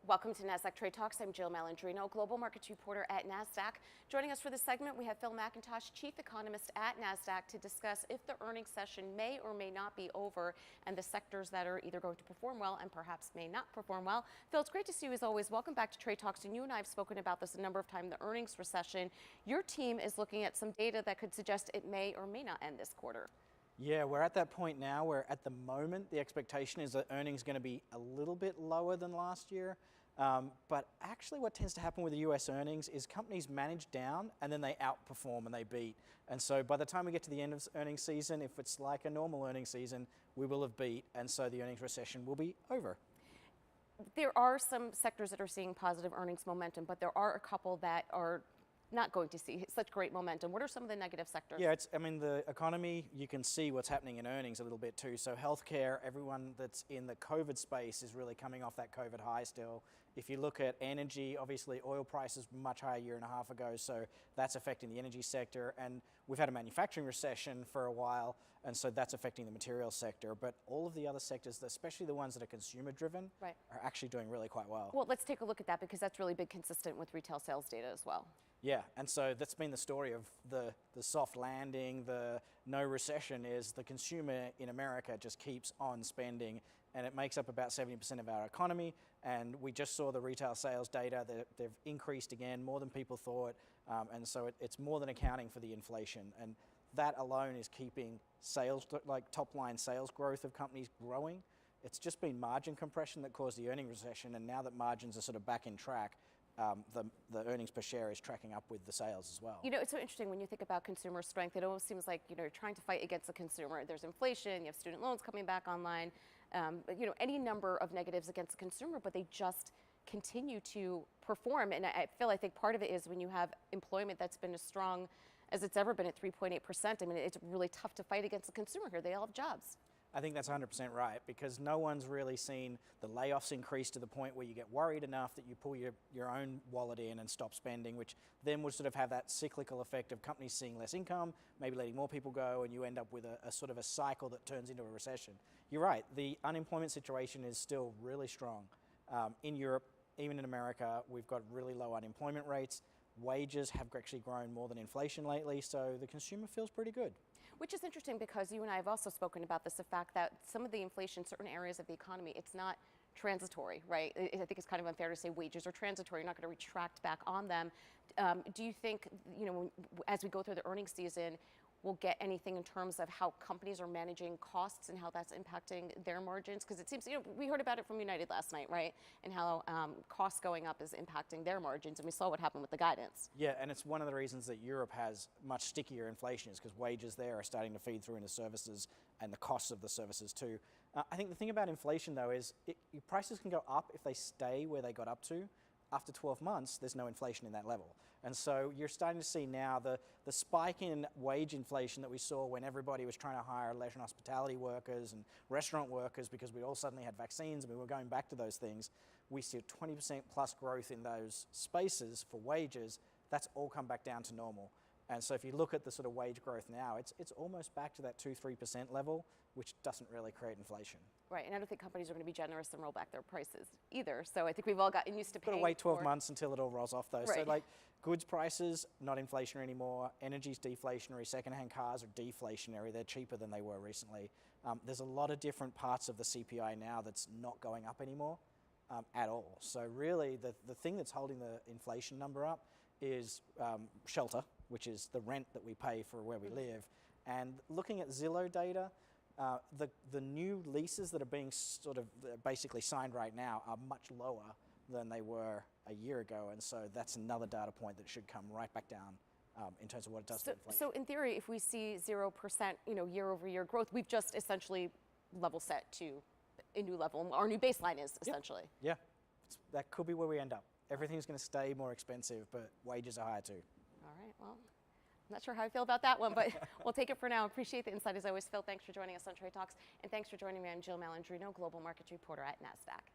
Welcome to Nasdaq Trade Talks. I'm Jill Malandrino, global markets reporter at Nasdaq. Joining us for this segment, we have Phil Mackintosh, chief economist at Nasdaq, to discuss if the earnings session may or may not be over and the sectors that are either going to perform well and perhaps may not perform well. Phil, it's great to see you as always. Welcome back to Trade Talks. And you and I have spoken about this a number of times, the earnings recession. Your team is looking at some data that could suggest it may or may not end this quarter. Yeah, we're at that point now where at the moment the expectation is that earnings are going to be a little bit lower than last year. But actually what tends to happen with the US earnings is companies manage down and then they outperform and they beat. And so by the time we get to the end of earnings season, if it's like a normal earnings season, we will have beat, and so the earnings recession will be over. There are some sectors that are seeing positive earnings momentum, but there are a couple that are not going to see such great momentum. What are some of the negative sectors? Yeah, I mean, the economy, you can see what's happening in earnings a little bit too. So healthcare, everyone that's in the COVID space is really coming off that COVID high still. If you look at energy, obviously oil prices were much higher a year and a half ago, so that's affecting the energy sector. And we've had a manufacturing recession for a while, and so that's affecting the materials sector. But all of the other sectors, especially the ones that are consumer driven, right, are actually doing really quite well. Well, let's take a look at that because that's really big consistent with retail sales data as well. Yeah, and so that's been the story of the soft landing, the no recession, is the consumer in America just keeps on spending, and it makes up about 70% of our economy. And we just saw the retail sales data, they've increased again, more than people thought, and so it's more than accounting for the inflation. And that alone is keeping sales, like top line sales growth of companies, growing. It's just been margin compression that caused the earnings recession, and now that margins are sort of back in track, the earnings per share is tracking up with the sales as well. You know, it's so interesting when you think about consumer strength. It almost seems like, you know, you're trying to fight against the consumer. There's inflation, you have student loans coming back online, you know, any number of negatives against the consumer, but they just continue to perform. And I think part of it is when you have employment that's been as strong as it's ever been at 3.8%. I mean, it's really tough to fight against the consumer here. They all have jobs. I think that's 100% right, because no one's really seen the layoffs increase to the point where you get worried enough that you pull your own wallet in and stop spending, which then would sort of have that cyclical effect of companies seeing less income, maybe letting more people go, and you end up with a sort of a cycle that turns into a recession. You're right, the unemployment situation is still really strong. In Europe, even in America, we've got really low unemployment rates. Wages have actually grown more than inflation lately, so the consumer feels pretty good. Which is interesting because you and I have also spoken about this, the fact that some of the inflation in certain areas of the economy, it's not transitory, right? I think it's kind of unfair to say wages are transitory. You're not going to retract back on them. Do you think, you know, as we go through the earnings season, we'll get anything in terms of how companies are managing costs and how that's impacting their margins? Because it seems, you know, we heard about it from United last night, right? And how costs going up is impacting their margins. And we saw what happened with the guidance. Yeah, and it's one of the reasons that Europe has much stickier inflation, is because wages there are starting to feed through into services and the costs of the services too. I think the thing about inflation though is your prices can go up if they stay where they got up to. After 12 months, there's no inflation in that level. And so you're starting to see now the spike in wage inflation that we saw when everybody was trying to hire leisure and hospitality workers and restaurant workers because we all suddenly had vaccines and we were going back to those things. We see 20% plus growth in those spaces for wages. That's all come back down to normal. And so if you look at the sort of wage growth now, it's almost back to that 2-3% level, which doesn't really create inflation. Right, and I don't think companies are going to be generous and roll back their prices either. So I think we've all gotten used to paying. Got to wait 12 months until it all rolls off though. Right. So like goods prices, not inflationary anymore. Energy's deflationary. Secondhand cars are deflationary. They're cheaper than they were recently. There's a lot of different parts of the CPI now that's not going up anymore at all. So really the thing that's holding the inflation number up is shelter, which is the rent that we pay for where we live. And looking at Zillow data, the new leases that are being sort of basically signed right now are much lower than they were a year ago. And so that's another data point that should come right back down in terms of what it does to inflation. So in theory, if we see 0%, you know, year over year growth, we've just essentially level set to a new level. Our new baseline is essentially. Yeah, that could be where we end up. Everything's going to stay more expensive, but wages are higher too. All right, well, I'm not sure how I feel about that one, but we'll take it for now. Appreciate the insight as always, Phil. Thanks for joining us on Trade Talks. And thanks for joining me. I'm Jill Malandrino, global markets reporter at Nasdaq.